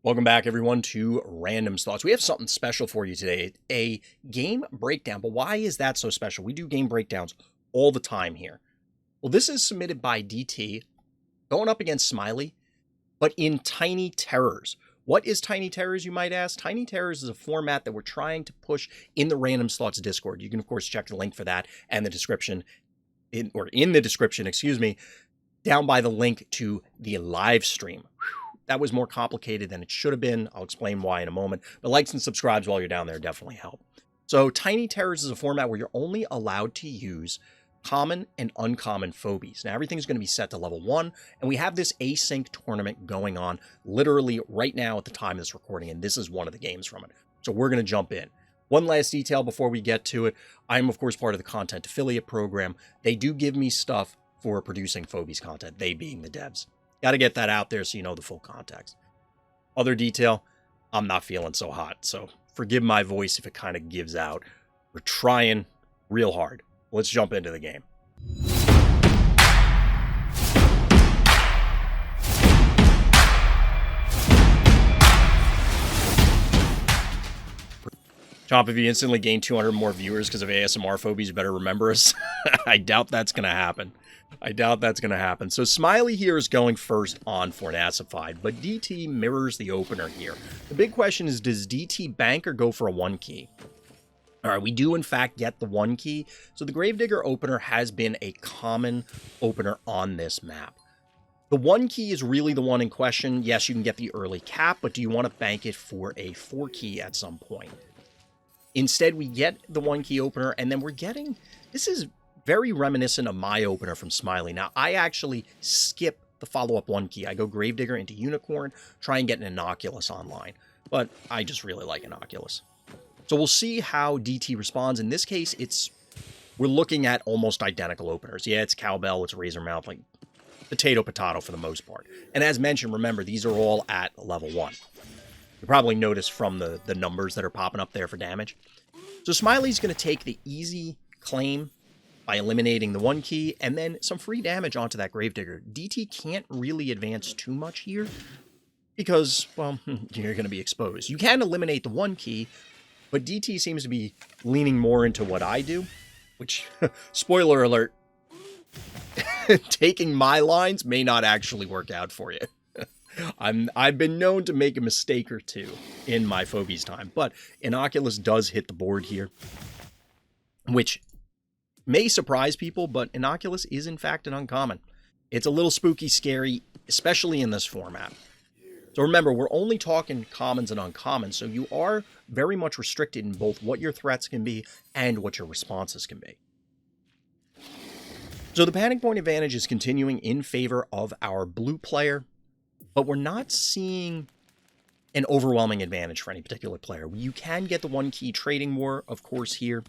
Welcome back, everyone, to Random Thoughts. We have something special for you today, a game breakdown. But why is that so special? We do game breakdowns all the time here. Well, this is submitted by DT, going up against smileyyy, but in Tiny Terrors. What is Tiny Terrors, you might ask? Tiny Terrors is a format that we're trying to push in the Random Thoughts Discord. You can, of course, check the link for that and the description, in the description, down by the link to the live stream. That was more complicated than it should have been. I'll explain why in a moment. But likes and subscribes while you're down there definitely help. So Tiny Terrors is a format where you're only allowed to use common and uncommon phobies. Now everything's going to be set to level 1, and we have this async tournament going on literally right now at the time of this recording, and this is one of the games from it. So we're going to jump in. One last detail before we get to it. I'm, of course, part of the content affiliate program. They do give me stuff for producing Phobies content, they being the devs. Got to get that out there so you know the full context. Other detail, I'm not feeling so hot, so forgive my voice if it kind of gives out. We're trying real hard. Let's jump into the game. Chomp, if you instantly gain 200 more viewers because of ASMR phobies, you better remember us. I doubt that's going to happen. So smileyyy here is going first on Fornacified, but DT mirrors the opener here. The big question is, does DT bank or go for a 1 key? All right, we do in fact get the 1 key. So the Gravedigger opener has been a common opener on this map. The 1 key is really the one in question. Yes, you can get the early cap, but do you want to bank it for a 4 key at some point? Instead, we get the 1 key opener, and then we're getting, this is very reminiscent of my opener from smileyyy. Now, I actually skip the follow-up 1 key. I go Gravedigger into Unicorn, try and get an Innocuous online, but I just really like Innocuous. So we'll see how DT responds. In this case, we're looking at almost identical openers. Yeah, it's Cowbell, it's Razormouth, like potato for the most part. And as mentioned, remember, these are all at level 1. You probably noticed from the numbers that are popping up there for damage. So smileyy's going to take the easy claim by eliminating the 1 key, and then some free damage onto that Gravedigger. DT can't really advance too much here, because, well, you're going to be exposed. You can eliminate the 1 key, but DT seems to be leaning more into what I do, which, spoiler alert, taking my lines may not actually work out for you. I've been known to make a mistake or two in my Phobies time, but Innocuous does hit the board here, which may surprise people, but Innocuous is in fact an uncommon. It's a little spooky, scary, especially in this format. So remember, we're only talking commons and uncommons, so you are very much restricted in both what your threats can be and what your responses can be. So the panic point advantage is continuing in favor of our blue player, but we're not seeing an overwhelming advantage for any particular player. You can get the 1 key trading war, of course, here.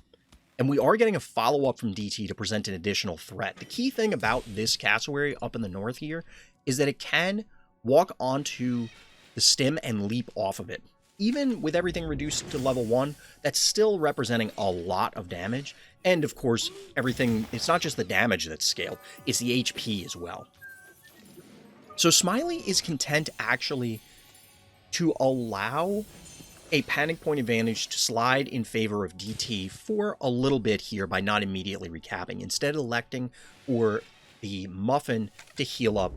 And we are getting a follow-up from DT to present an additional threat. The key thing about this cassowary up in the north here is that it can walk onto the stem and leap off of it. Even with everything reduced to level 1, that's still representing a lot of damage. And of course, everything, it's not just the damage that's scaled, it's the HP as well. So smileyyy is content actually to allow a panic point advantage to slide in favor of DT for a little bit here by not immediately recapping, instead electing for the Muffin to heal up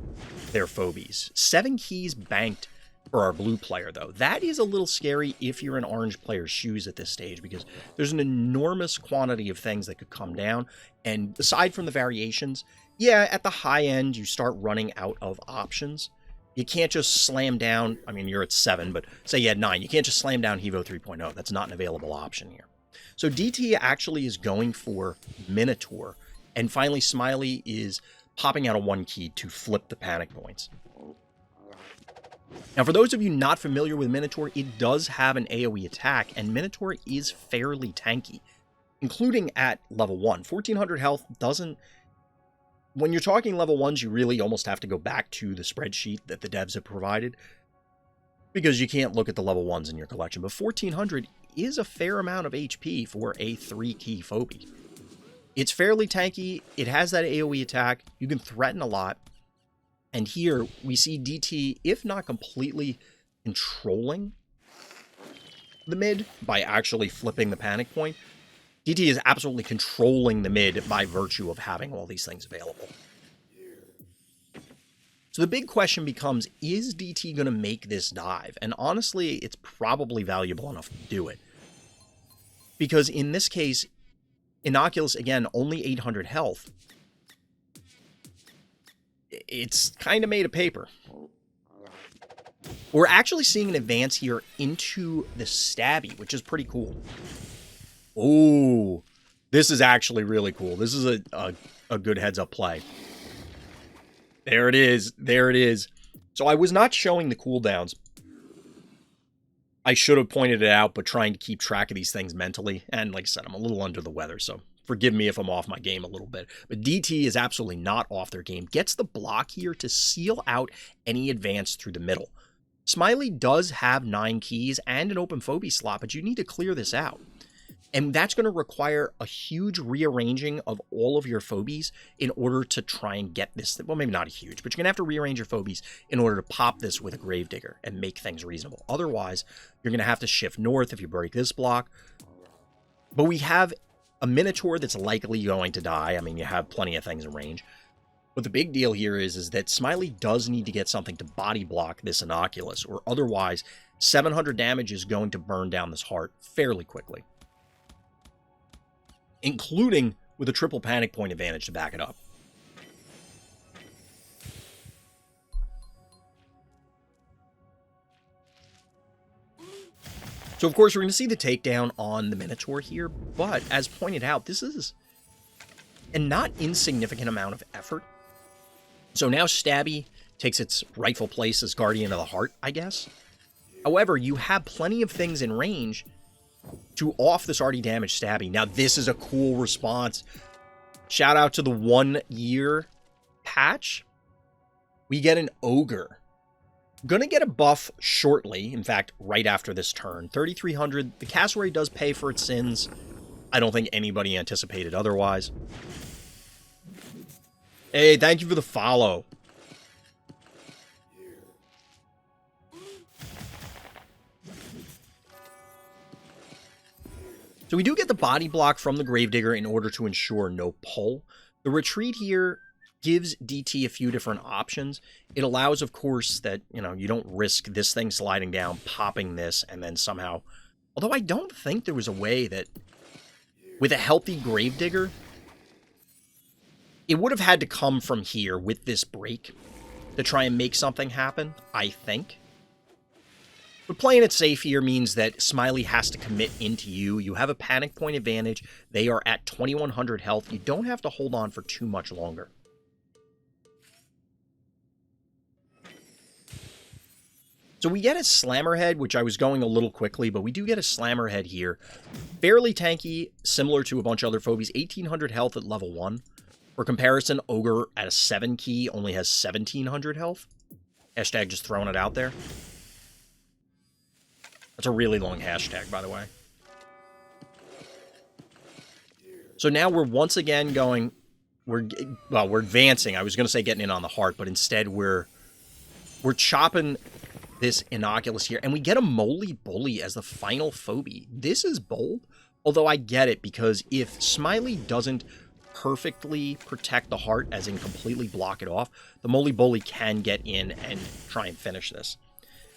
their phobies. 7 keys banked for our blue player, though. That is a little scary if you're in orange player's shoes at this stage, because there's an enormous quantity of things that could come down, and aside from the variations, yeah, at the high end, you start running out of options. You can't just slam down, I mean, you're at 7, but say you had 9. You can't just slam down Hevo 3.0. That's not an available option here. So DT actually is going for Minotaur. And finally, smileyyy is popping out a 1 key to flip the panic points. Now, for those of you not familiar with Minotaur, it does have an AoE attack, and Minotaur is fairly tanky, including at level 1. 1400 health doesn't... When you're talking level 1s, you really almost have to go back to the spreadsheet that the devs have provided, because you can't look at the level 1s in your collection. But 1400 is a fair amount of HP for a 3-key phobie. It's fairly tanky, it has that AoE attack, you can threaten a lot, and here we see DT, if not completely controlling the mid by actually flipping the panic point. DT is absolutely controlling the mid by virtue of having all these things available. So the big question becomes, is DT going to make this dive? And honestly, it's probably valuable enough to do it. Because in this case, Innocuous, again, only 800 health. It's kind of made of paper. We're actually seeing an advance here into the stabby, which is pretty cool. Oh, this is actually really cool. This is a good heads-up play. There it is. There it is. So I was not showing the cooldowns. I should have pointed it out, but trying to keep track of these things mentally. And like I said, I'm a little under the weather, so forgive me if I'm off my game a little bit. But DT is absolutely not off their game. Gets the block here to seal out any advance through the middle. Smileyyy does have 9 keys and an open phobie slot, but you need to clear this out. And that's going to require a huge rearranging of all of your phobies in order to try and get this. Well, maybe not a huge, but you're going to have to rearrange your phobies in order to pop this with a Gravedigger and make things reasonable. Otherwise, you're going to have to shift north if you break this block. But we have a Minotaur that's likely going to die. I mean, you have plenty of things in range. But the big deal here is that Smileyyy does need to get something to body block this Innocuous, or otherwise 700 damage is going to burn down this heart fairly quickly, including with a triple panic point advantage to back it up. So, of course, we're going to see the takedown on the Minotaur here, but as pointed out, this is a not insignificant amount of effort. So now Stabby takes its rightful place as Guardian of the Heart, I guess. However, you have plenty of things in range to off this already damaged Stabby. Now, this is a cool response. Shout out to the 1 year patch. We get an Ogre. Gonna get a buff shortly. In fact, right after this turn. 3,300. The Cassowary does pay for its sins. I don't think anybody anticipated otherwise. Hey, thank you for the follow. So we do get the body block from the Gravedigger in order to ensure no pull. The retreat here gives DT a few different options. It allows, of course, that, you know, you don't risk this thing sliding down, popping this, and then somehow... Although I don't think there was a way that, with a healthy Gravedigger, it would have had to come from here with this break to try and make something happen, I think. But playing it safe here means that Smileyyy has to commit into you. You have a panic point advantage. They are at 2,100 health. You don't have to hold on for too much longer. So we get a Slammerhead, which I was going a little quickly, but we do get a Slammerhead here. Fairly tanky, similar to a bunch of other phobies. 1,800 health at level 1. For comparison, Ogre at a 7 key only has 1,700 health. Hashtag just throwing it out there. That's a really long hashtag, by the way. So now we're once again going... We're advancing. I was going to say getting in on the heart, but instead we're chopping this Innocuous here. And we get a Moly Bully as the final phobie. This is bold, although I get it, because if Smileyyy doesn't perfectly protect the heart, as in completely block it off, the Moly Bully can get in and try and finish this.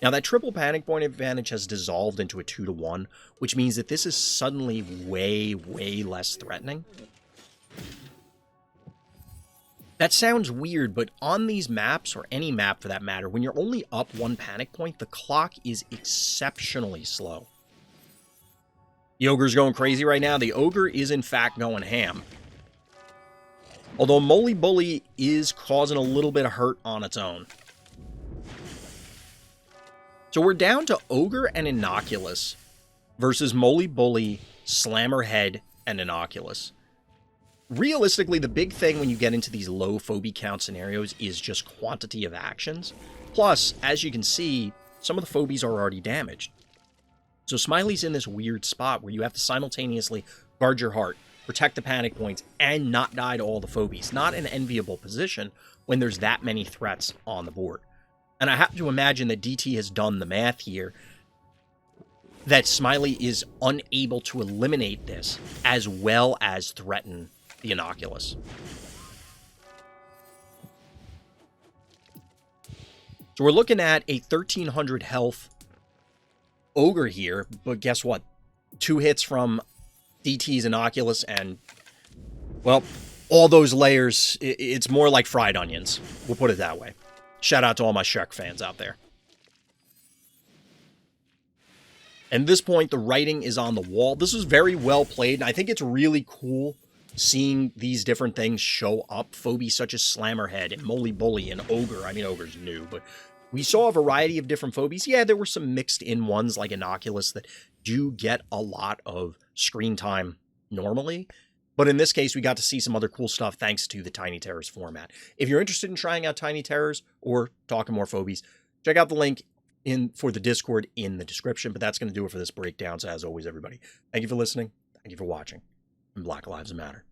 Now, that triple panic point advantage has dissolved into a 2-to-1, which means that this is suddenly way, way less threatening. That sounds weird, but on these maps, or any map for that matter, when you're only up 1 panic point, the clock is exceptionally slow. The Ogre's going crazy right now. The Ogre is, in fact, going ham. Although Moly Bully is causing a little bit of hurt on its own. So we're down to Ogre and Innocuous versus Moly Bully, Slammerhead, and Innocuous. Realistically, the big thing when you get into these low phobie count scenarios is just quantity of actions. Plus, as you can see, some of the phobies are already damaged. So Smiley's in this weird spot where you have to simultaneously guard your heart, protect the panic points, and not die to all the phobies. Not an enviable position when there's that many threats on the board. And I have to imagine that DT has done the math here, that Smileyyy is unable to eliminate this as well as threaten the Inoculus. So we're looking at a 1300 health Ogre here, but guess what? 2 hits from DT's Inoculus and, well, all those layers, it's more like fried onions. We'll put it that way. Shout out to all my Shrek fans out there. At this point, the writing is on the wall. This was very well played, and I think it's really cool seeing these different things show up. Phobies such as Slammerhead and Moly Bully and Ogre. I mean, Ogre's new, but we saw a variety of different Phobies. Yeah, there were some mixed-in ones like Inoculus that do get a lot of screen time normally. But in this case, we got to see some other cool stuff thanks to the Tiny Terrors format. If you're interested in trying out Tiny Terrors or talking more Phobies, check out the link for the Discord in the description. But that's going to do it for this breakdown. So as always, everybody, thank you for listening. Thank you for watching. And Black Lives Matter.